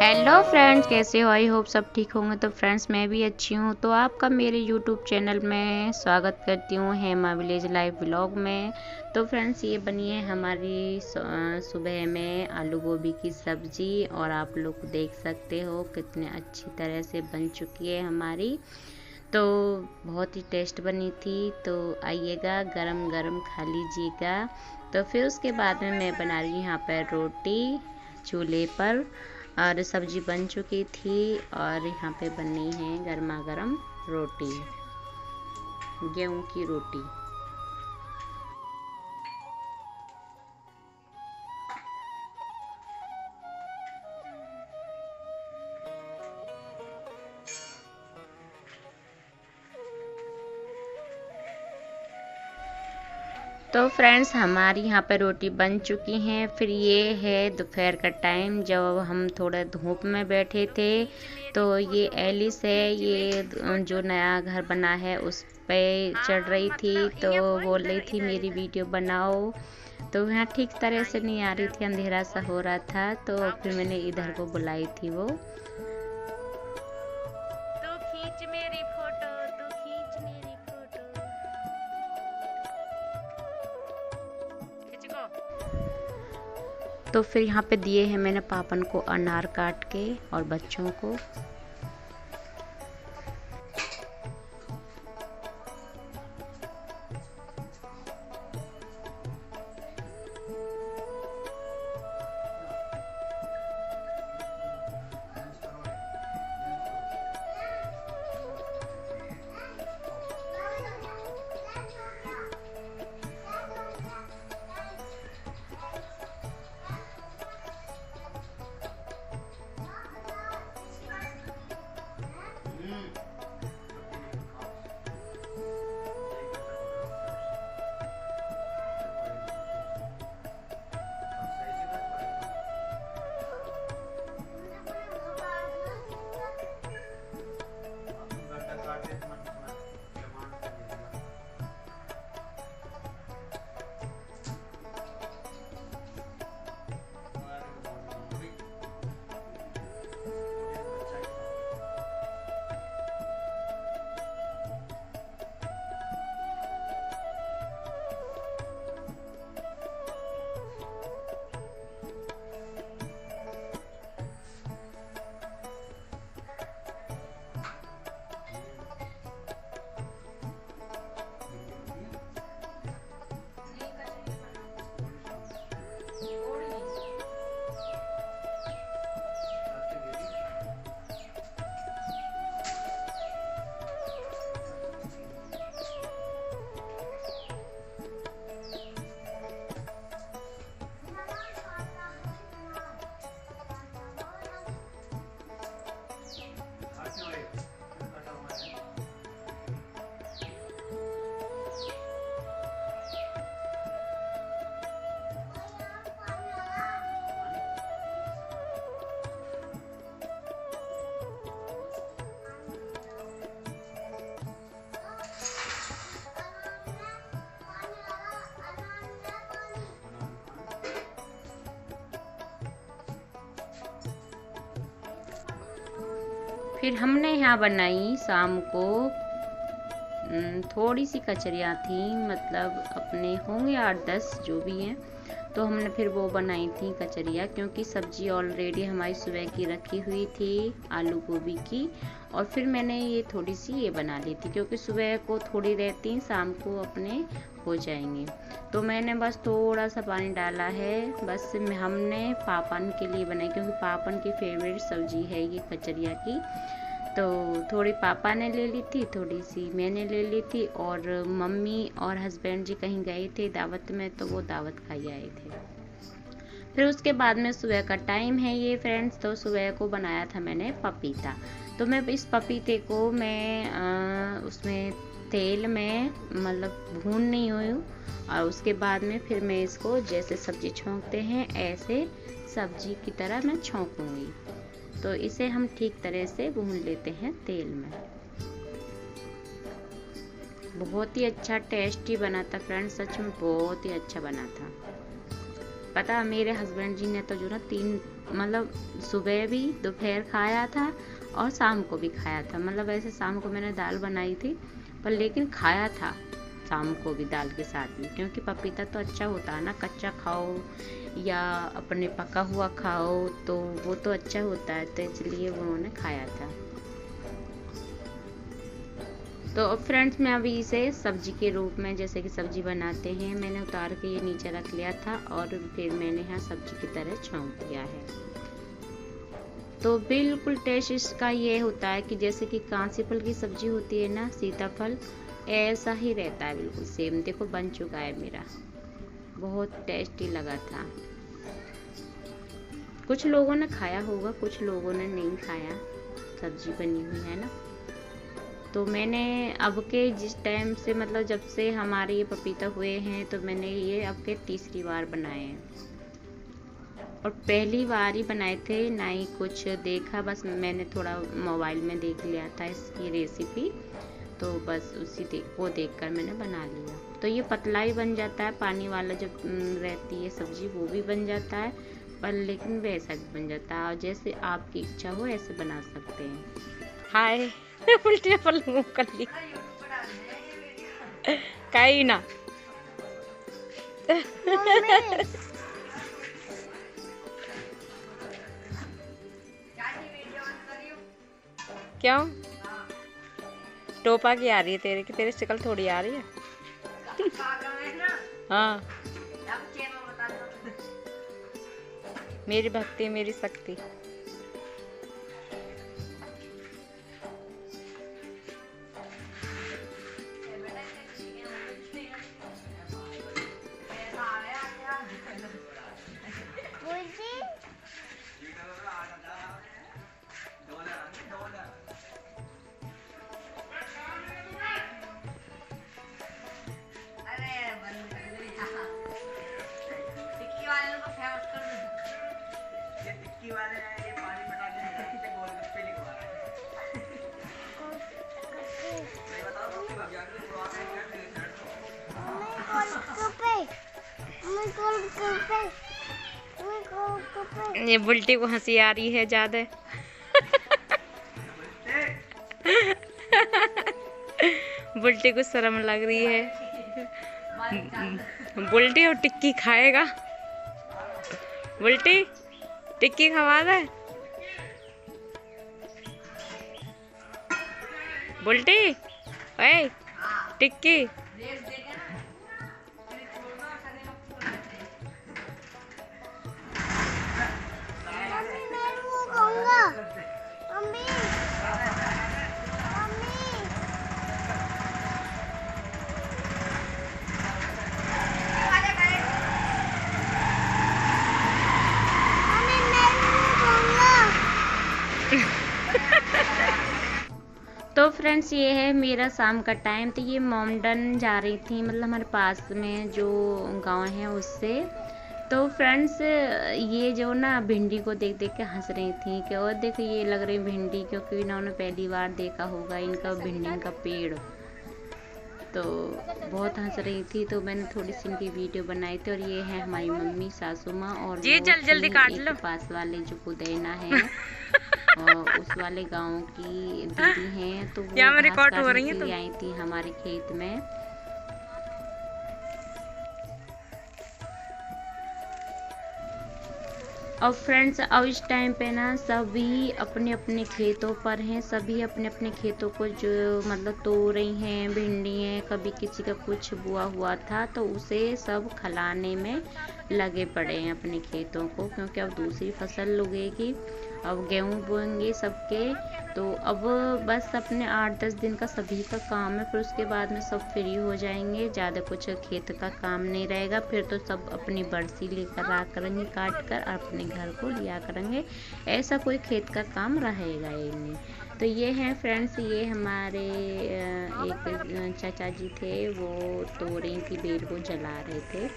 Hello friends, कैसे हो? I hope सब ठीक होंगे। तो फ्रेंड्स, मैं भी अच्छी हूँ। तो आपका मेरे यूट्यूब चैनल में स्वागत करती हूँ, हेमा विलेज लाइफ व्लॉग में। तो फ्रेंड्स, ये बनी है हमारी सुबह में आलू गोभी की सब्ज़ी, और आप लोग देख सकते हो कितने अच्छी तरह से बन चुकी है हमारी। तो बहुत ही टेस्ट बनी थी। तो आइएगा, गरम गरम खा लीजिएगा। तो फिर उसके बाद में मैं बना रही हूँ यहाँ पर रोटी चूल्हे पर, और सब्जी बन चुकी थी, और यहाँ पे बनी है गर्मा गर्म रोटी, गेहूं की रोटी। तो फ्रेंड्स, हमारी यहाँ पे रोटी बन चुकी हैं। फिर ये है दोपहर का टाइम, जब हम थोड़ा धूप में बैठे थे। तो ये एलिस है, ये जो नया घर बना है उस पे चढ़ रही थी। तो बोल रही थी मेरी वीडियो बनाओ। तो यहाँ ठीक तरह से नहीं आ रही थी, अंधेरा सा हो रहा था। तो फिर मैंने इधर को बुलाई थी वो। तू खींच मेरी फोटो, तू खींच मेरी फोटो, खींच को। तो फिर यहाँ पे दिए हैं मैंने पापन को अनार काट के, और बच्चों को। फिर हमने यहाँ बनाई शाम को थोड़ी सी कचरियाँ थी, मतलब अपने होंगे 8-10 जो भी हैं। तो हमने फिर वो बनाई थी कचरियाँ, क्योंकि सब्जी ऑलरेडी हमारी सुबह की रखी हुई थी आलू गोभी की। और फिर मैंने ये थोड़ी सी ये बना ली थी, क्योंकि सुबह को थोड़ी रहती, शाम को अपने हो जाएंगे। तो मैंने बस थोड़ा सा पानी डाला है, बस हमने पापन के लिए बनाई, क्योंकि पापन की फेवरेट सब्जी है ये कचरिया की। तो थोड़ी पापा ने ले ली थी, थोड़ी सी मैंने ले ली थी, और मम्मी और हस्बैंड जी कहीं गए थे दावत में, तो वो दावत खाई आए थे। फिर उसके बाद में सुबह का टाइम है ये फ्रेंड्स। तो सुबह को बनाया था मैंने पपीता। तो मैं इस पपीते को मैं उसमें तेल में मतलब भून नहीं हुई हूँ, और उसके बाद में फिर मैं इसको जैसे सब्जी छोंकते हैं ऐसे सब्जी की तरह मैं छोंकूंगी। तो इसे हम ठीक तरह से भून लेते हैं तेल में। बहुत ही अच्छा टेस्टी बना था फ्रेंड्स, सच में बहुत ही अच्छा बना था। पता मेरे हस्बैंड जी ने तो जो ना 3 मतलब सुबह भी दोपहर खाया था और शाम को भी खाया था। मतलब वैसे शाम को मैंने दाल बनाई थी पर लेकिन खाया था शाम को भी दाल के साथ में, क्योंकि पपीता तो अच्छा होता है ना, कच्चा खाओ या अपने पका हुआ खाओ तो वो तो अच्छा होता है, तो इसलिए उन्होंने खाया था। तो फ्रेंड्स मैं अभी इसे सब्जी के रूप में जैसे कि सब्जी बनाते हैं मैंने उतार के ये नीचे रख लिया था और फिर मैंने यहाँ सब्जी की तरह छौंक दिया है। तो बिल्कुल टेस्ट इसका ये होता है कि जैसे कि कांसी फल की सब्जी होती है ना, सीताफल, ऐसा ही रहता है बिल्कुल सेम। देखो बन चुका है मेरा, बहुत टेस्टी लगा था। कुछ लोगों ने खाया होगा, कुछ लोगों ने नहीं खाया, सब्जी बनी हुई है ना। तो मैंने अब के जिस टाइम से मतलब जब से हमारे ये पपीता हुए हैं तो मैंने ये अब के तीसरी बार बनाए हैं, और पहली बार ही बनाए थे ना ही कुछ देखा, बस मैंने थोड़ा मोबाइल में देख लिया था इसकी रेसिपी, तो बस वो देखकर मैंने बना लिया। तो ये पतला ही बन जाता है, पानी वाला जब रहती है सब्जी वो भी बन जाता है, पर लेकिन वैसा भी बन जाता है, और जैसे आपकी इच्छा हो ऐसे बना सकते हैं। हाय उल्टे पल मुंह कर ली कहीं ना क्यों टोपा की आ रही है तेरे की, तेरी शक्ल थोड़ी आ रही है हाँ मेरी भक्ति मेरी शक्ति। ये बुल्टी को हंसी आ रही है ज्यादा बुल्टी को शर्म लग रही है। बुल्टी और टिक्की खाएगा, बुल्टी टिक्की खवा दे बुल्टी, ओए टिक्की। तो फ्रेंड्स ये है मेरा शाम का टाइम। तो ये मोमडन जा रही थी, मतलब हमारे पास में जो गांव है उससे। तो फ्रेंड्स ये जो ना भिंडी को देख देख के हंस रही थी कि और देखो ये लग रही भिंडी, क्योंकि इन्होंने पहली बार देखा होगा इनका भिंडी का पेड़, तो बहुत हंस रही थी। तो मैंने थोड़ी सी इनकी वीडियो बनाई थी। और ये है हमारी मम्मी सासू माँ, और जी जल्दी काट लो। पास वाले जो पुदैना है और उस वाले गांव की दीदी हैं, तो वो घास काटने के लिए आई थी हमारे खेत में। और फ्रेंड्स अब इस टाइम पे ना सभी अपने अपने खेतों पर हैं, सभी अपने अपने खेतों को जो मतलब तोड़ रही हैं, भिंडी हैं, कभी किसी का कुछ बुआ हुआ था तो उसे सब खलाने में लगे पड़े हैं अपने खेतों को, क्योंकि अब दूसरी फसल उगेगी, अब गेहूँ बोएंगे सबके। तो अब बस अपने 8-10 दिन का सभी का काम है, फिर उसके बाद में सब फ्री हो जाएंगे, ज़्यादा कुछ खेत का काम नहीं रहेगा। फिर तो सब अपनी बरसी लेकर आ करेंगे, काट कर अपने घर को लिया करेंगे, ऐसा कोई खेत का काम रहेगा ही नहीं। तो ये हैं फ्रेंड्स, ये हमारे एक चाचा जी थे, वो तोरी की बेल को जला रहे थे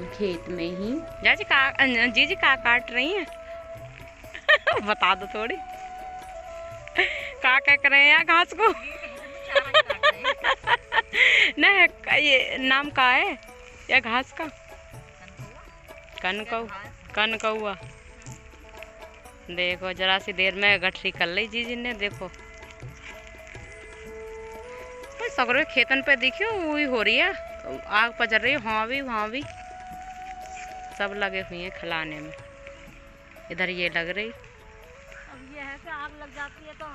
खेत में ही। जी का काट रही हैं बता दो थोड़ी का कर रहे हैं घास को नहीं ये नाम का है या घास का कन कौआ देखो, जरा सी देर में गठरी कर ली जी ने। देखो सगरे खेतन पे देखियो वही हो रही है, आग पजर रही है। वहाँ भी सब लगे हुए हैं खिलाने में। इधर ये लग रही। अब ये है कि आग लग जाती है तो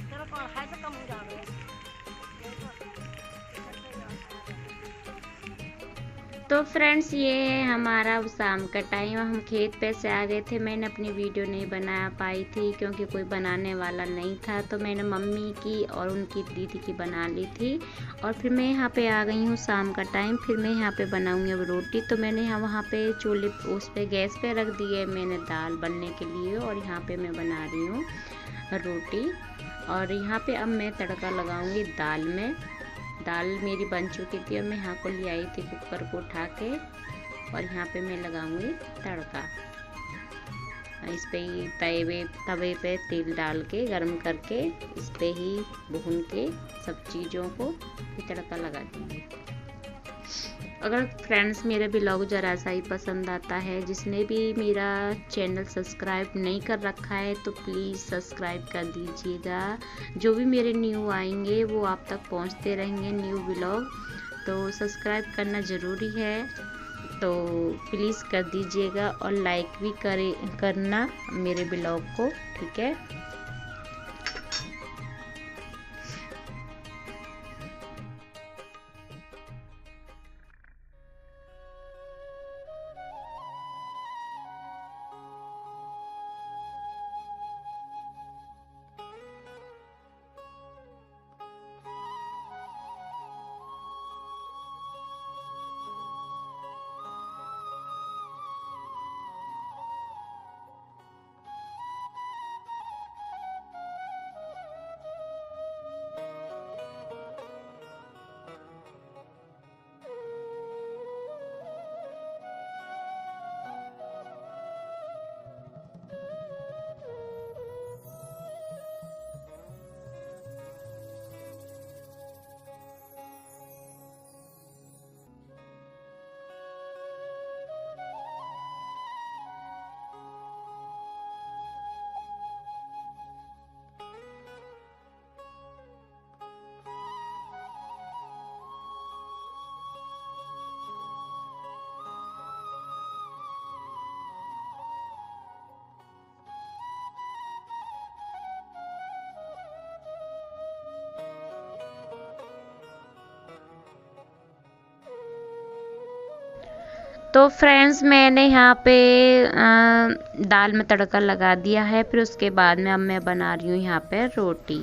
चलो पढ़ाई से कम हो जाती है। तो फ्रेंड्स ये है हमारा शाम का टाइम। हम खेत पे से आ गए थे। मैंने अपनी वीडियो नहीं बना पाई थी क्योंकि कोई बनाने वाला नहीं था, तो मैंने मम्मी की और उनकी दीदी की बना ली थी। और फिर मैं यहाँ पे आ गई हूँ शाम का टाइम। फिर मैं यहाँ पे बनाऊँगी अब रोटी। तो मैंने यहाँ वहाँ पे चूल्हे उस पे गैस पे रख दी है मैंने दाल बनने के लिए, और यहाँ पे मैं बना रही हूँ रोटी। और यहाँ पे अब मैं तड़का लगाऊँगी दाल में। दाल मेरी बन चुकी थी और मैं यहाँ को ले आई थी कुकर को उठा के, और यहाँ पे मैं लगाऊंगी तड़का। इस पे ही तवे पे तेल डाल के गरम करके इस पे ही भून के सब चीज़ों को तड़का लगा दूँगी। अगर फ्रेंड्स मेरे ब्लॉग ज़रा सा ही पसंद आता है, जिसने भी मेरा चैनल सब्सक्राइब नहीं कर रखा है तो प्लीज़ सब्सक्राइब कर दीजिएगा। जो भी मेरे न्यू आएंगे वो आप तक पहुंचते रहेंगे न्यू ब्लॉग, तो सब्सक्राइब करना ज़रूरी है। तो प्लीज़ कर दीजिएगा और लाइक भी करना मेरे ब्लॉग को, ठीक है। तो फ्रेंड्स मैंने यहाँ पे दाल में तड़का लगा दिया है। फिर उसके बाद में अब मैं बना रही हूँ यहाँ पे रोटी।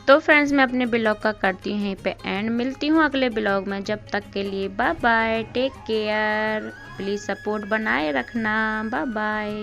तो फ्रेंड्स मैं अपने ब्लॉग का करती हूँ यहीं पे एंड, मिलती हूँ अगले ब्लॉग में। जब तक के लिए bye bye, take care, please support बनाए रखना, बाय बाय।